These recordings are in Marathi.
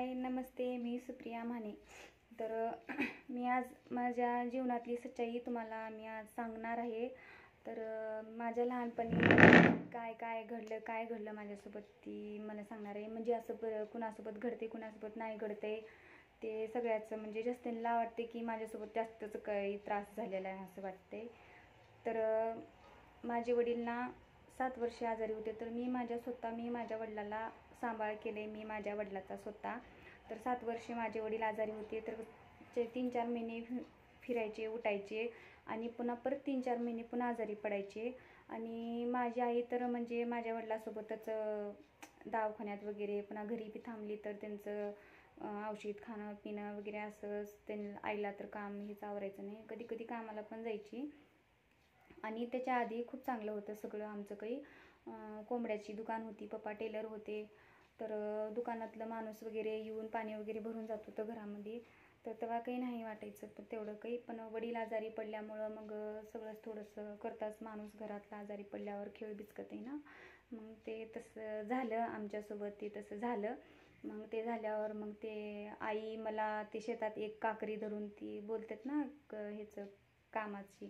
हाय नमस्ते, मी सुप्रिया माने. तर मी आज माझ्या जीवनातली सच्चाई तुम्हाला मी आज सांगणार आहे. तर माझ्या लहानपणी काय घडलं माझ्यासोबत ती मला सांगणार आहे. म्हणजे असं कुणासोबत घडते कुणासोबत नाही घडते ते सगळ्याचं म्हणजे जास्तींना वाटते की माझ्यासोबत जास्तच काही त्रास झालेला आहे असं वाटते. तर माझे वडील ना 7 वर्षे आजारी होते. तर मी माझ्या वडिलाला सांभाळ केले, मी माझ्या वडिलाचा स्वतः. तर 7 वर्षे माझे वडील आजारी होते. तर 3-4 महिने फिरायचे, उठायचे आणि पुन्हा परत 3-4 महिने पुन्हा आजारी पडायचे. आणि माझी आई तर म्हणजे माझ्या वडिलांसोबतच दवाखान्यात वगैरे, पुन्हा घरी बी थांबली तर त्यांचं औषध खाणं पिणं वगैरे असंच. त्यांना आईला तर काम हेच आवरायचं नाही, कधी कधी कामाला पण जायची. आणि त्याच्या आधी खूप चांगलं होतं सगळं आमचं काही. कोंबड्याची दुकान होती, पप्पा टेलर होते. तर दुकानातलं माणूस वगैरे येऊन पाणी वगैरे भरून जात होतं घरामध्ये. तर तेव्हा काही नाही वाटायचं पण तेवढं काही. पण वडील आजारी पडल्यामुळं मग सगळंच थोडंसं करताच माणूस घरातला आजारी पडल्यावर खेळ बिचकत आहे ना. मग ते तसं झालं आमच्यासोबत, ते तसं झालं. मग ते झाल्यावर मग ते आई मला ते शेतात एक काकरी धरून, ती बोलतात ना ह्याचं कामाची,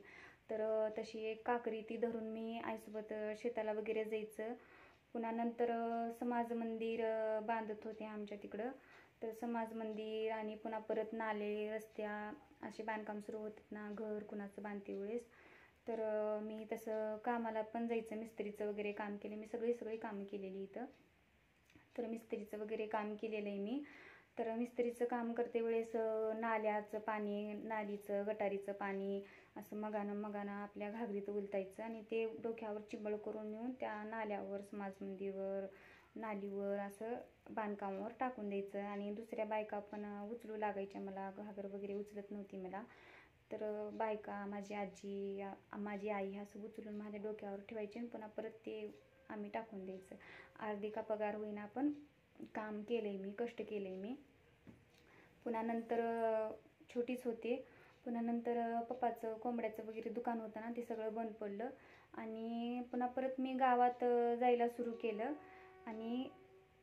तर तशी एक काकरी ती धरून मी आईसोबत शेताला वगैरे जायचं. पुन्हा नंतर समाज मंदिर बांधत होते आमच्या तिकडं. तर समाज मंदिर आणि पुन्हा परत नाले रस्त्या असे बांधकाम सुरू होतात ना, घर कुणाचं बांधते वेळेस. तर मी तसं कामाला पण जायचं, मिस्त्रीचं वगैरे काम केले मी, सगळी कामं केलेली इथं. तर मिस्त्रीचं वगैरे काम केलेलं आहे मी. तर मिस्त्रीचं काम करते वेळेस नाल्याचं पाणी, नालीचं गटारीचं पाणी असं मगानं आपल्या घागरीत उलटायचं आणि ते डोक्यावर चिंबळ करून नेऊन त्या नाल्यावर, समाज मंदिरवर, नालीवर असं बांधकामावर टाकून द्यायचं. आणि दुसऱ्या बायका पण उचलू लागायच्या मला, घागर वगैरे उचलत नव्हती मला. तर बायका, माझी आजी, माझी आई असं उचलून माझ्या डोक्यावर ठेवायचे आणि पुन्हा परत ते आम्ही टाकून द्यायचं. अर्धी का पगार होईना पण काम केलंय मी, कष्ट केलंय मी. पुन्हा नंतर छोटीच होते. पुन्हा नंतर पप्पाचं कोंबड्याचं वगैरे दुकान होतं ना, ते सगळं बंद पडलं. आणि पुन्हा परत मी गावात जायला सुरू केलं. आणि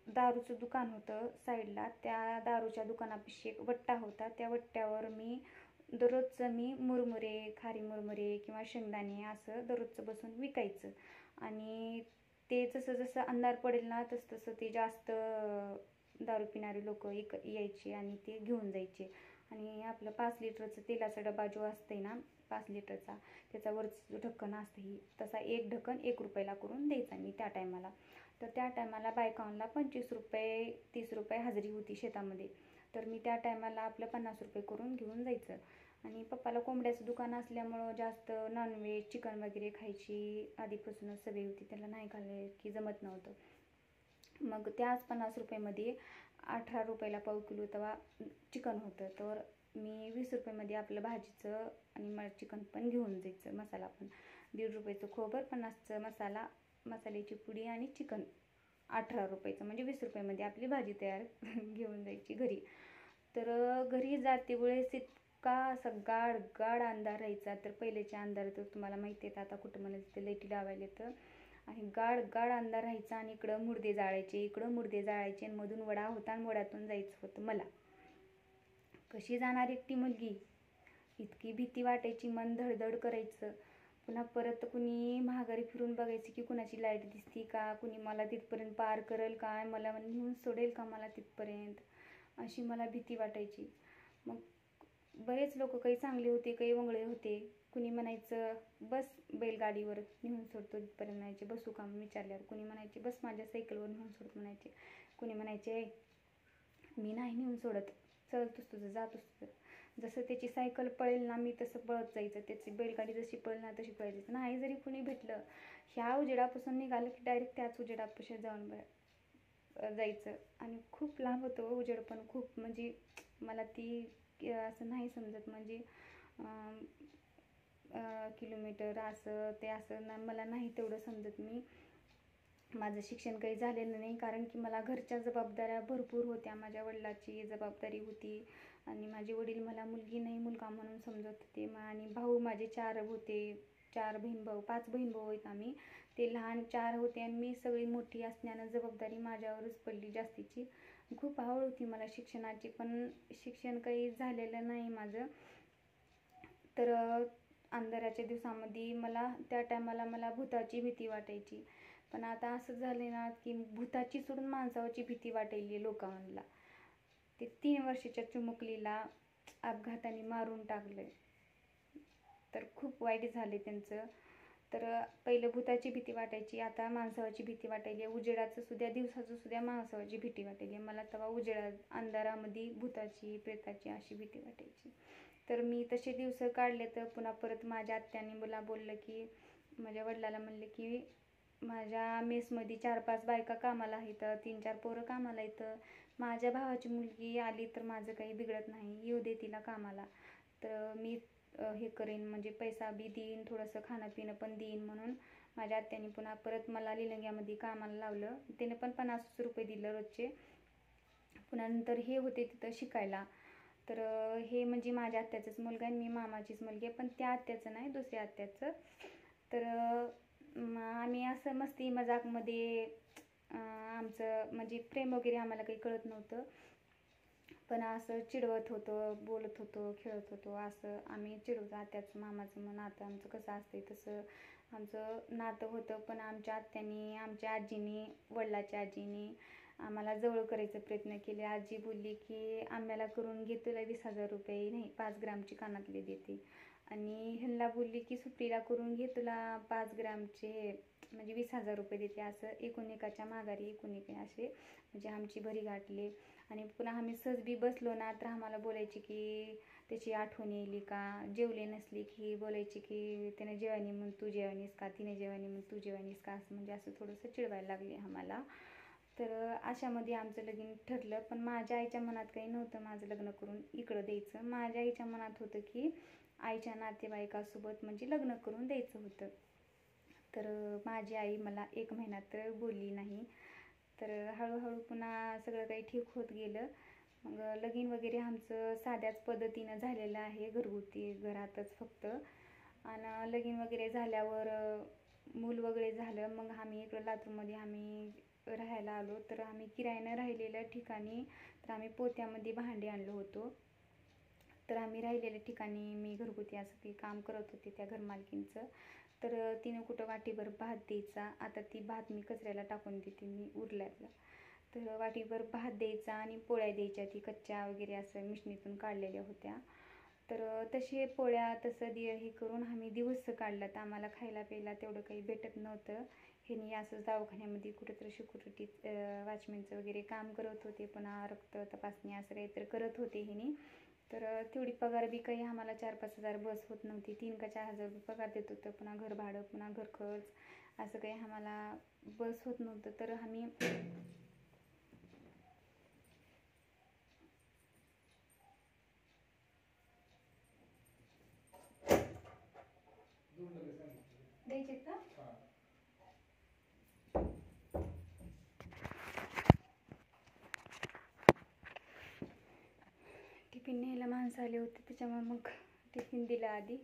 दारूचं दुकान होतं साईडला, त्या दारूच्या दुकानापाशी एक वट्टा होता. त्या वट्ट्यावर मी दररोजचं मुरमुरे, खारी मुरमुरे किंवा शेंगदाणे असं दररोजचं बसून विकायचं. आणि ते जसं जसं अंधार पडेल ना तसं तसं ते जास्त दारू पिणारे लोक यायचे आणि ते घेऊन जायचे. आणि आपलं 5 लिटरचं तेलाचा डबा जो असते ना, 5 लिटरचा, त्याचा वरचं ढक्कन असतं ही, तसा एक ढक्कन 1 रुपयाला करून द्यायचा मी त्या टायमाला. तर त्या टायमाला बायकांना 25 रुपये 30 रुपये हजेरी होती शेतामध्ये. तर मी त्या टायमाला आपलं 50 रुपये करून घेऊन जायचं. आणि पप्पाला कोंबड्याचं दुकान असल्यामुळं जास्त नॉनव्हेज चिकन वगैरे खायची आधीपासूनच सवय होती, त्याला नाही खाल्ले की जमत नव्हतं. मग त्याच 50 रुपयामध्ये 18 रुपयाला पाव किलो तेव्हा चिकन होतं. तर मी 20 रुपयामध्ये आपलं भाजीचं आणि मला चिकन पण घेऊन जायचं, मसाला पण 1.5 रुपयाचं खोबर, 50चं मसाल्याची पुडी आणि चिकन 18 रुपयाचं, म्हणजे 20 रुपयामध्ये आपली भाजी तयार घेऊन जायची घरी. तर घरी जाते वेळेस इतका असा गाढ अंधार राहायचा. तर पहिलेच्या अंधार तर तुम्हाला माहिती आहे, आता कुठं म्हणत ते लाईटी लावायला तर. आणि गाढ अंधार राहायचा आणि इकडं मुर्दे जाळायचे आणि मधून वडा होता आणि वड्यातून जायचं होतं मला. कशी जाणार एकटी मुलगी, इतकी भीती वाटायची, मन धडधड करायचं. पुन्हा परत कुणी महागारी फिरून बघायची की कुणाची लाईट दिसती का, कुणी मला तिथपर्यंत पार करेल काय, मला नेऊन सोडेल का मला तिथपर्यंत, अशी मला भीती वाटायची. मग बरेच लोक, काही चांगले होते काही वंगळे होते. कुणी म्हणायचं बस बैलगाडीवर नेऊन सोडतो तिथपर्यंत, म्हणायचे बसू का विचारल्यावर. कुणी म्हणायचे बस माझ्या सायकलवर नेऊन सोडत म्हणायचे. कुणी म्हणायचे मी नाही नेऊन सोडत, चलतोस तुझं जातोस तुझं. जसं त्याची सायकल पळेल ना मी तसं पळत जायचं, त्याची बैलगाडी जशी पळेल ना तशी पळायचं. नाही जरी कुणी भेटलं, ह्या उजेडापासून निघालं की डायरेक्ट त्याच उजेडापाशी जाऊन जायचं. आणि खूप लांब होतं उजेड पण खूप, म्हणजे मला ती असं नाही समजत, म्हणजे किलोमीटर असं ते असं मला नाही तेवढं समजत. माझं शिक्षण काही झालेलं नाही, कारण की मला घरच्या जबाबदाऱ्या भरपूर होत्या. माझ्या वडिलाची जबाबदारी होती आणि माझे वडील मला मुलगी नाही मुलगा म्हणून समजत होते. आणि भाऊ माझे 4 होते, 4 बहीण भाऊ, 5 बहीण भाऊ आहेत आम्ही. ते लहान 4 होते आणि मी सगळी मोठी असण्यानं जबाबदारी माझ्यावरच पडली जास्तीची. खूप आवड होती मला शिक्षणाची, पण शिक्षण काही झालेलं नाही माझं. तर अंधाराच्या दिवसामध्ये मला त्या टायमाला मला भूताची भीती वाटायची. पण आता असं झाले ना की भूताची सोडून माणसाची भीती वाटायली लोकांना. ते 3 वर्षाच्या चिमुकलीला अपघाताने मारून टाकलं, तर खूप वाईट झाले त्यांचं. तर पहिलं भूताची भीती वाटायची, आता माणसाची भीती वाटायली. उजेडाचं सुद्धा, दिवसाचं सुद्धा माणसाची भीती वाटायली मला. तेव्हा अंधारामध्ये भूताची प्रेताची अशी भीती वाटायची. तर मी तसे दिवस काढले. तर पुन्हा परत माझ्या आत्याने मला बोललं की, माझ्या वडिलाला म्हणले की माझ्या मेसमध्ये 4-5 बायका कामाला आहेत, 3-4 पोरं कामाला येतं. माझ्या भावाची मुलगी आली तर माझं काही बिघडत नाही, येऊ दे तिला कामाला. तर मी हे करेन, म्हणजे पैसा बी देईन, थोडंसं खाणं पिणं पण देईन म्हणून माझ्या आत्याने पुन्हा परत मला लिलंग्यामध्ये कामाला लावलं. त्याने पण 50 रुपये दिलं रोजचे. पुन्हा नंतर हे होते तिथं शिकायला. तर हे म्हणजे माझ्या आत्याचाच मुलगा आहे, मी मामाचीच मुलगी आहे, पण त्या आत्याचं नाही, दुसऱ्या आत्याचं. तर आम्ही असं मस्ती मजाकमध्ये आमचं म्हणजे प्रेम वगैरे आम्हाला काही कळत नव्हतं, पण असं चिडवत होतो, बोलत होतो, खेळत होतो. असं आम्ही चिडवतो. आत्याचं मामाचं नातं आमचं कसं असतंय तसं आमचं नातं होतं. पण आमच्या आत्यानी, आमच्या आजीनी, वडिलाच्या आजीनी आम्हाला जवळ करायचा प्रयत्न केले. आजी बोलली की आम्हाला करून घे, तुला 20,000 रुपये नाही 5 ग्रामचे कानातले देते. आणि ह्यांना बोलली की सुप्रीला करून घे, तुला 5 ग्रामचे म्हणजे 20,000 रुपये देते. असं एकूण एकाच्या माघारी एकूण एक असे म्हणजे आमची भरी गाठली. आणि पुन्हा आम्ही सहज बी बसलो ना तर आम्हाला बोलायची की त्याची आठवण येईल का. जेवले नसली की बोलायची की त्याने जेवानी म्हणून तू जेवानीस का, तिने जेवानी म्हणून तू जेवानीस का, असं म्हणजे असं थोडंसं चिडवायला लागले आम्हाला. तर अशामध्ये आमचं लगीन ठरलं. पण माझ्या आईच्या मनात काही नव्हतं माझं लग्न करून इकडं द्यायचं. माझ्या आईच्या मनात होतं की आईच्या नातेवाईकासोबत म्हणजे लग्न करून द्यायचं होतं. तर माझी आई मला 1 महिना तर बोलली नाही. तर हळूहळू पुन्हा सगळं काही ठीक होत गेलं. मग लगीन वगैरे आमचं साध्याच पद्धतीनं झालेलं आहे, घरगुती घरातच फक्त. आणि लगीन वगैरे झाल्यावर मूल वगैरे झालं. मग आम्ही इकडं लातूरमध्ये आम्ही राहायला आलो. तर आम्ही किरायानं राहिलेल्या ठिकाणी, तर आम्ही पोत्यामध्ये भांडे आणलो होतो. तर आम्ही राहिलेल्या ठिकाणी मी घरगुती असं काही काम करत होते त्या घरमालकींचं. तर तिनं कुठं वाटीभर भात द्यायचा. आता ती भात मी कचऱ्याला टाकून देते मी उरल्यातला. तर वाटीभर भात द्यायचा आणि पोळ्या द्यायच्या, ती कच्च्या वगैरे असं मिशनीतून काढलेल्या होत्या. तर तसे पोळ्या तसं हे करून आम्ही दिवस काढला. तर आम्हाला खायला प्यायला तेवढं काही भेटत नव्हतं. ह्यांनी असंच दवाखान्यामध्ये कुठंतरी सिक्युरिटी वॉचमॅनचं वगैरे काम करत होते, पुन्हा रक्त तपासणी असं काहीतरी करत होते ह्यांनी. तर तेवढी पगार बी काही आम्हाला 4-5 हजार बस होत नव्हती. 3 का 4 हजार रुपये पगार देत होतं. पुन्हा घर भाडं, पुन्हा घर खर्च, असं काही आम्हाला बस होत नव्हतं. तर आम्ही द्यायचे का टिफिन न्यायला माणसं आले होते, त्याच्यामुळे मग टिफिन दिला आधी.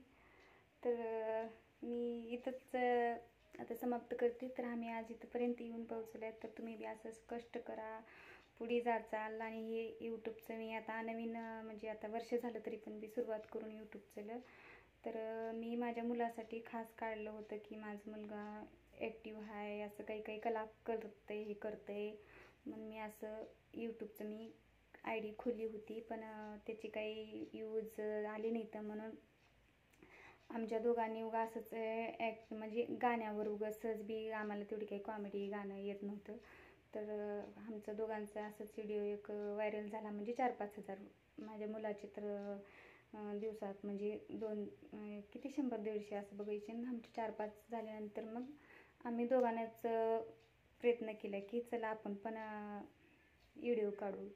तर मी इथंच आता समाप्त करते. तर आम्ही आज इथंपर्यंत येऊन पोहोचलो आहे. तर तुम्ही बी असंच कष्ट करा, पुढे जात चाल. आणि हे यूट्यूबचं मी आता नवीन म्हणजे आता वर्ष झालं तरी पण मी सुरुवात करून यूट्यूबचं. तर मी माझ्या मुलासाठी खास काढलं होतं की माझा मुलगा ॲक्टिव्ह आहे, असं काही काही कला करते, हे करते म्हणून मी असं यूट्यूबचं मी ID खोलली होती. पण त्याची काही यूज आली नाही. तर म्हणून आमच्या दोघांनी उगा असंच म्हणजे गाण्यावर उगाच सहज बी आम्हाला तेवढी काही कॉमेडी गाणं येत नव्हतं. तर आमचं दोघांचं असंच व्हिडिओ एक व्हायरल झाला, म्हणजे 4-5 हजार. माझ्या मुलाचे तर दिवसात म्हणजे 2 किती 100-150 असं बघायचे. आणि आमचे 4-5 झाल्यानंतर मग आम्ही दोघांनाच प्रयत्न केला की चला आपण पण व्हिडिओ काढू,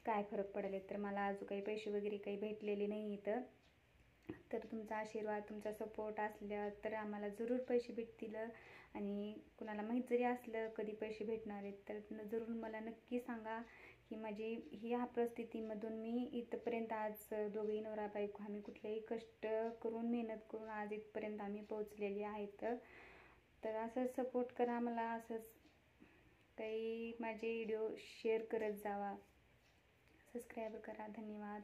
काय फरक पडेल. तर मला अजून काही पैसे वगैरे काही भेटलेले नाही इथं. तर तुमचा आशीर्वाद, तुमचा सपोर्ट असल्या तर आम्हाला जरूर पैसे भेटतील. आणि कुणाला माहीत जरी असलं कधी पैसे भेटणार आहेत तर जरूर मला नक्की सांगा की माझी ह्या परिस्थितीमधून मी इथंपर्यंत आज दोघेही नवरा बायको आम्ही कुठलेही कष्ट करून मेहनत करून आज इथपर्यंत आम्ही पोहोचलेले आहेत. तर असंच सपोर्ट करा मला, असंच काही माझे व्हिडिओ शेअर करत जावा, सबस्क्राईब करा. धन्यवाद.